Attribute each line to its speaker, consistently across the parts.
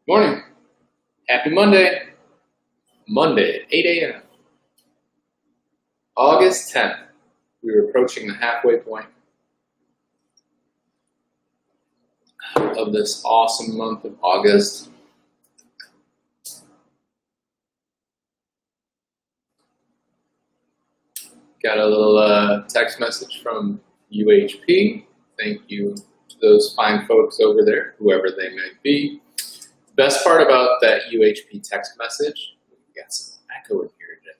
Speaker 1: Morning. Happy Monday. Monday at 8 a.m. August 10th. We are approaching the halfway point of this awesome month of August. Got a little text message from UHP. Thank you to those fine folks over there, whoever they may be. The best part about that UHP text message, we got some echo in here today,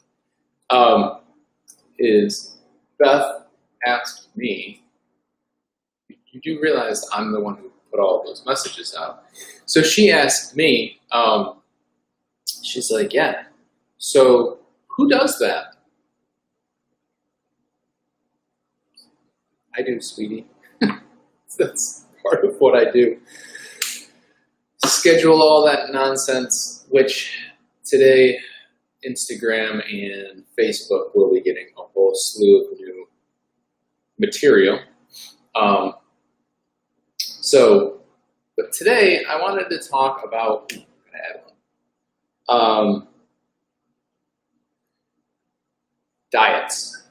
Speaker 1: is Beth asked me, you do realize I'm the one who put all of those messages out. So she asked me, she's like, yeah, so who does that? I do, sweetie. That's part of what I do. Schedule all that nonsense, which today Instagram and Facebook will be getting a whole slew of new material. But today I wanted to talk about diets.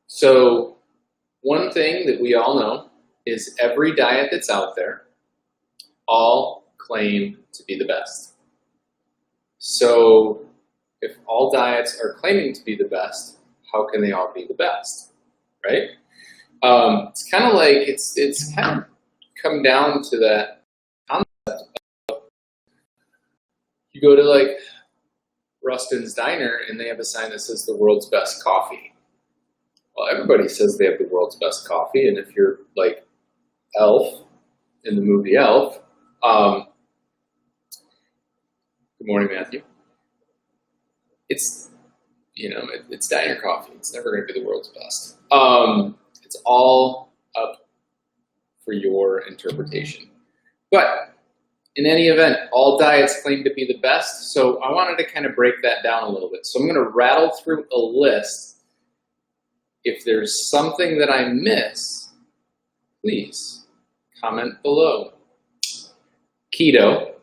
Speaker 1: So one thing that we all know is every diet that's out there all claim to be the best. So if all diets are claiming to be the best, how can they all be the best, right? It's kind of like, it's kind of come down to that concept of, you go to like Rustin's Diner and they have a sign that says the world's best coffee. Well, everybody says they have the world's best coffee, and if you're like Elf in the movie Elf, good morning, Matthew. It's diner coffee. It's never going to be the world's best. It's all up for your interpretation. But in any event, all diets claim to be the best, so I wanted to kind of break that down a little bit. So I'm going to rattle through a list. If there's something that I miss, please comment below. Keto.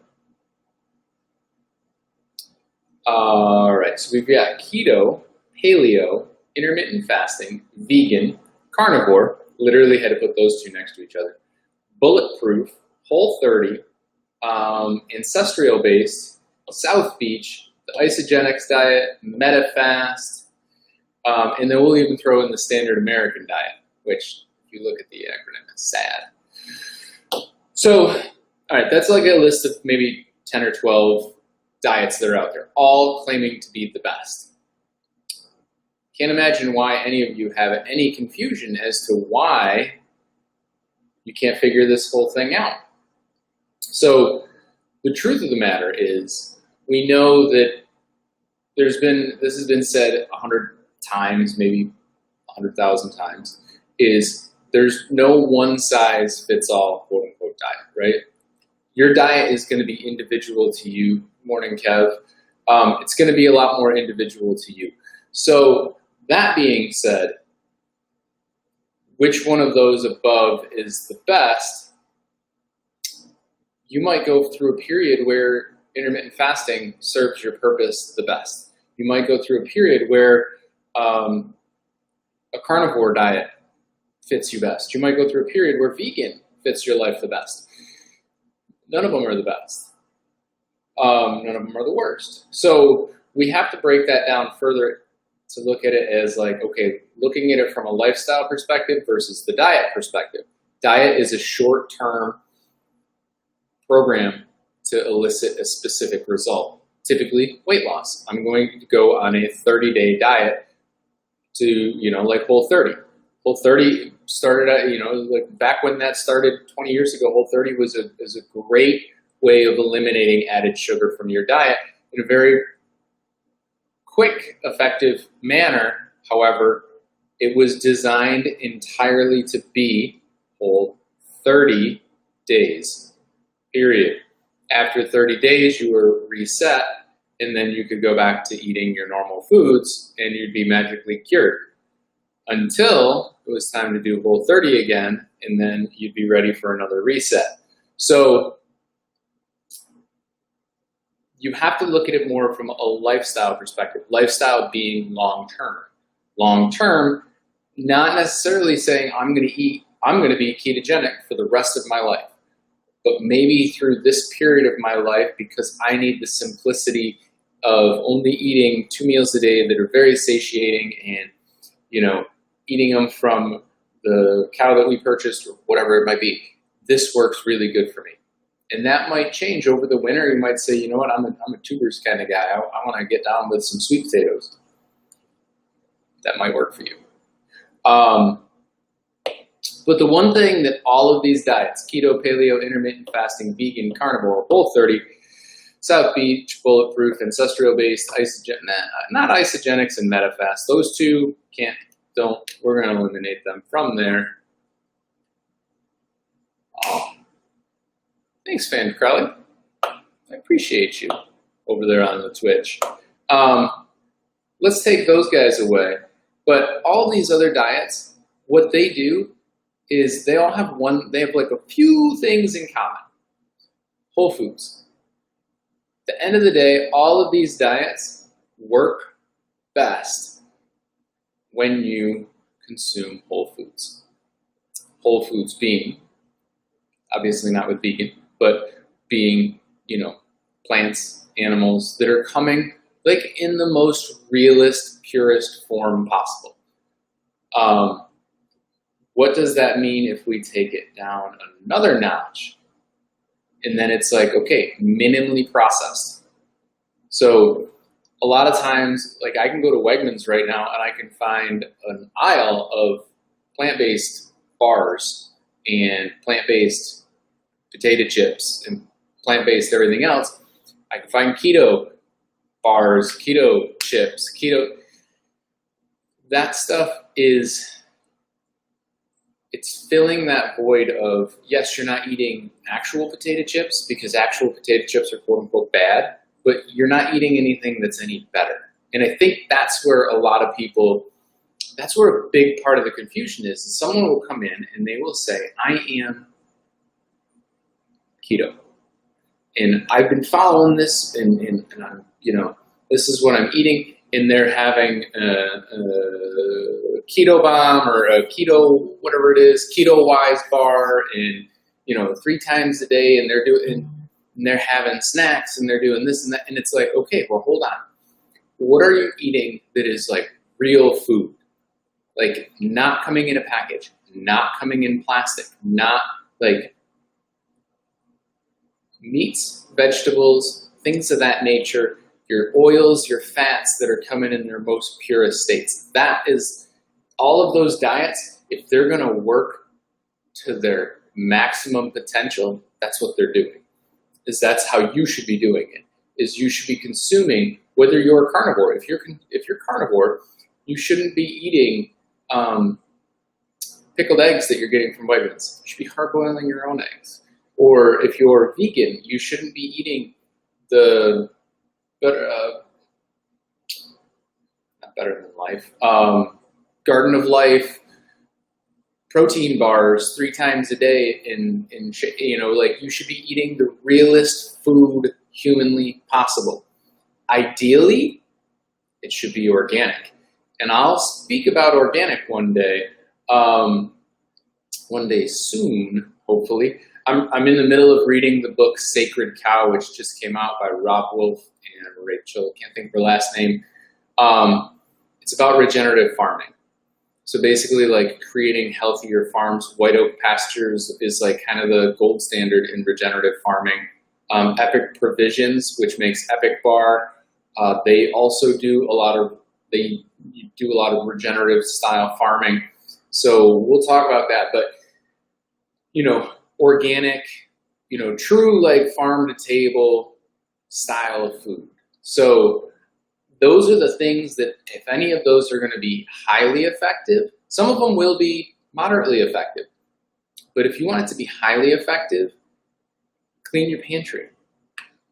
Speaker 1: All right, so we've got keto, paleo, intermittent fasting, vegan, carnivore, literally had to put those two next to each other, bulletproof, Whole30, ancestral-based, South Beach, the isogenics diet, metafast, and then we'll even throw in the standard American diet, which, if you look at the acronym, is sad. So, all right, that's like a list of maybe 10 or 12 diets that are out there, all claiming to be the best. Can't imagine why any of you have any confusion as to why you can't figure this whole thing out. So, the truth of the matter is, we know that this has been said 100 times, maybe 100,000 times, is there's no one size fits all quote unquote diet, right? Your diet is going to be individual to you. Morning, Kev. It's going to be a lot more individual to you. So that being said, which one of those above is the best? You might go through a period where intermittent fasting serves your purpose the best. You might go through a period where a carnivore diet fits you best. You might go through a period where vegan fits your life the best. None of them are the best. None of them are the worst. So we have to break that down further to look at it as like, okay, looking at it from a lifestyle perspective versus the diet perspective. Diet is a short-term program to elicit a specific result, typically weight loss. I'm going to go on a 30-day diet to, like Whole30. Whole30 started out, like back when that started 20 years ago, Whole30 was a great way of eliminating added sugar from your diet in a very quick, effective manner. However, it was designed entirely to be whole 30 days, period. After 30 days, you were reset, and then you could go back to eating your normal foods, and you'd be magically cured. Until it was time to do Whole30 again, and then you'd be ready for another reset. So you have to look at it more from a lifestyle perspective. Lifestyle being long-term. Long-term, not necessarily saying I'm going to be ketogenic for the rest of my life, but maybe through this period of my life, because I need the simplicity of only eating 2 meals a day that are very satiating, and, you know, eating them from the cow that we purchased or whatever it might be. This works really good for me. And that might change over the winter. You might say, you know what, I'm a tubers kind of guy. I want to get down with some sweet potatoes. That might work for you. But the one thing that all of these diets, keto, paleo, intermittent fasting, vegan, carnivore, Whole30, South Beach, Bulletproof, ancestral-based, not isogenics and metafast. Those two we're going to eliminate them from there. Oh, thanks, Fan Crowley. I appreciate you over there on the Twitch. Let's take those guys away. But all these other diets, what they do is they all have like a few things in common. Whole foods. At the end of the day, all of these diets work best when you consume whole foods. Whole foods being, obviously not with vegan, but being, you know, plants, animals that are coming like in the most realist, purest form possible. What does that mean if we take it down another notch? And then it's like, okay, minimally processed. So a lot of times, like I can go to Wegmans right now and I can find an aisle of plant-based bars and plant-based potato chips and plant-based everything else. I can find keto bars, keto chips, keto. That stuff it's filling that void of, yes, you're not eating actual potato chips because actual potato chips are quote unquote bad, but you're not eating anything that's any better. And I think that's where a lot of people, that's where a big part of the confusion is. Someone will come in and they will say, I am keto. And I've been following this and I'm, you know, this is what I'm eating. And they're having a keto bomb or a keto, whatever it is, keto wise bar, and, you know, 3 times a day, and they're having snacks and they're doing this and that. And it's like, okay, well, hold on. What are you eating that is like real food? Like not coming in a package, not coming in plastic, not like meats, vegetables, things of that nature, your oils, your fats that are coming in their most purest states. That is, all of those diets, if they're going to work to their maximum potential, that's what they're doing. That's how you should be doing it. Is you should be consuming, whether you're a carnivore. If you're carnivore, you shouldn't be eating pickled eggs that you're getting from Wegmans. You should be hard boiling your own eggs. Or if you're vegan, you shouldn't be eating the not Better Than Life, Garden of Life protein bars 3 times a day in you know, like you should be eating the realest food humanly possible. Ideally, it should be organic. And I'll speak about organic one day soon, hopefully. I'm in the middle of reading the book Sacred Cow, which just came out by Rob Wolf and Rachel, can't think of her last name. It's about regenerative farming. So basically like creating healthier farms. White oak pastures is like kind of the gold standard in regenerative farming. Epic Provisions, which makes Epic Bar, they also do a lot of regenerative style farming. So we'll talk about that, but you know, organic, you know, true like farm to table style of food. So those are the things that if any of those are going to be highly effective, some of them will be moderately effective. But if you want it to be highly effective, clean your pantry.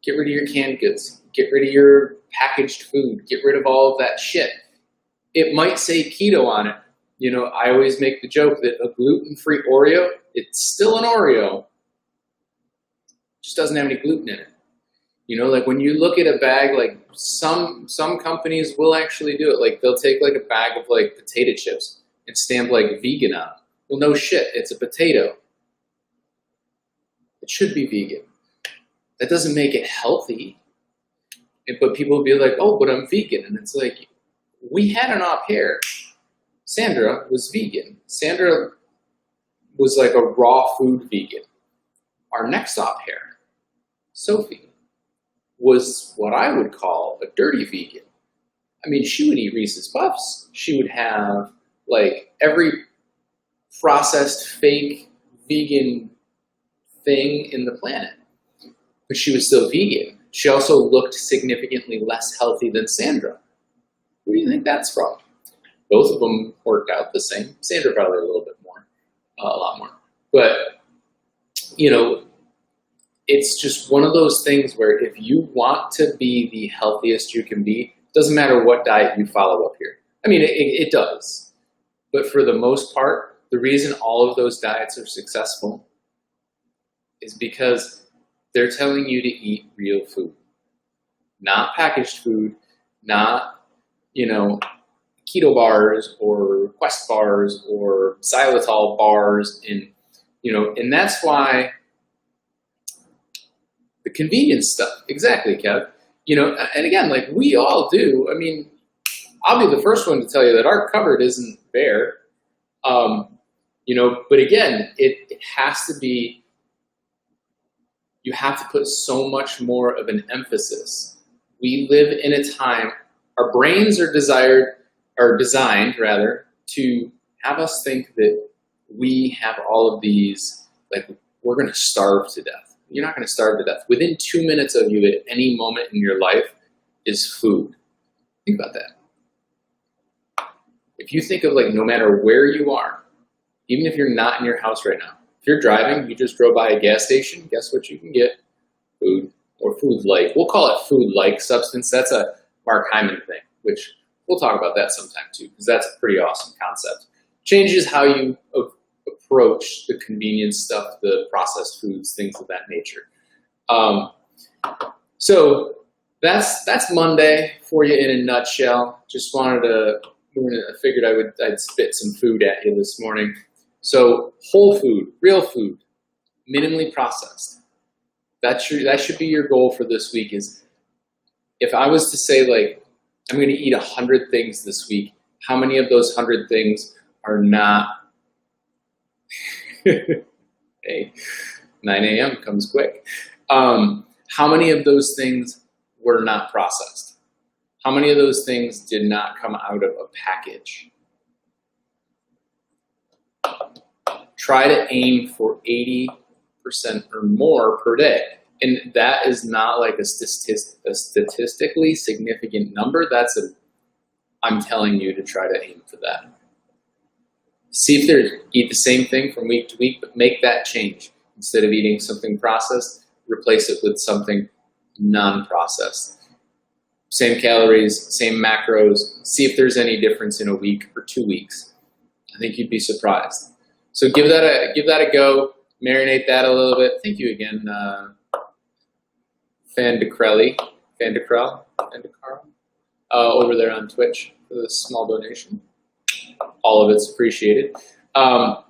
Speaker 1: Get rid of your canned goods. Get rid of your packaged food. Get rid of all of that shit. It might say keto on it. You know, I always make the joke that a gluten-free Oreo, it's still an Oreo, just doesn't have any gluten in it. You know, like when you look at a bag, like some companies will actually do it. Like they'll take like a bag of like potato chips and stamp like vegan on it. Well, no shit, it's a potato. It should be vegan. That doesn't make it healthy. But people will be like, oh, but I'm vegan. And it's like, we had an au pair. Sandra was vegan. Sandra was like a raw food vegan. Our next au pair, Sophie, was what I would call a dirty vegan. I mean, she would eat Reese's Puffs. She would have like every processed fake vegan thing in the planet. But she was still vegan. She also looked significantly less healthy than Sandra. Where do you think that's from? Both of them worked out the same. Sandra probably a little bit more, a lot more. But, you know, it's just one of those things where if you want to be the healthiest you can be, it doesn't matter what diet you follow up here. I mean, it does. But for the most part, the reason all of those diets are successful is because they're telling you to eat real food, not packaged food, not, you know, keto bars or Quest bars or xylitol bars, and you know, and that's why the convenience stuff. Exactly, Kev. You know, and again, like we all do. I mean, I'll be the first one to tell you that our cupboard isn't bare. You know, but again, it has to be. You have to put so much more of an emphasis. We live in a time, our brains are designed to have us think that we have all of these, like we're going to starve to death. You're not going to starve to death. Within 2 minutes of you at any moment in your life is food. Think about that. If you think of like no matter where you are, even if you're not in your house right now, if you're driving, you just drove by a gas station, guess what you can get? Food, or food-like. We'll call it food-like substance. That's a Mark Hyman thing, which we'll talk about that sometime too, because that's a pretty awesome concept. Changes how you approach the convenience stuff, the processed foods, things of that nature. So that's Monday for you in a nutshell. Just I figured I'd spit some food at you this morning. So whole food, real food, minimally processed. That should be your goal for this week. Is if I was to say like I'm going to eat 100 things this week, how many of those 100 things are not? Hey, 9 a.m. comes quick. How many of those things were not processed? How many of those things did not come out of a package? Try to aim for 80% or more per day. And that is not like a statistically significant number. I'm telling you to try to aim for that. See if eat the same thing from week to week, but make that change. Instead of eating something processed, replace it with something non-processed. Same calories, same macros. See if there's any difference in a week or 2 weeks. I think you'd be surprised. So give that a go. Marinate that a little bit. Thank you again, Fandecrell, over there on Twitch for this small donation. All of it's appreciated. And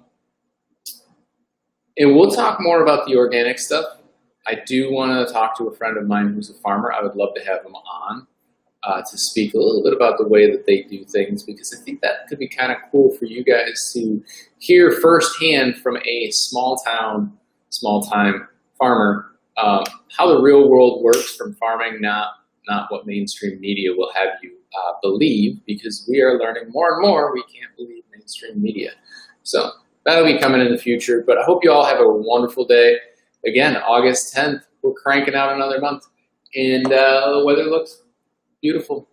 Speaker 1: we'll talk more about the organic stuff. I do want to talk to a friend of mine who's a farmer. I would love to have him on to speak a little bit about the way that they do things, because I think that could be kind of cool for you guys to hear firsthand from a small-time farmer how the real world works from farming, not what mainstream media will have you believe, because we are learning more and more we can't believe mainstream media. So that'll be coming in the future, but I hope you all have a wonderful day. Again, August 10th, we're cranking out another month, and the weather looks beautiful.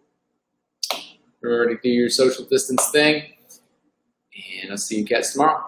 Speaker 1: Remember to do your social distance thing, and I'll see you cats tomorrow.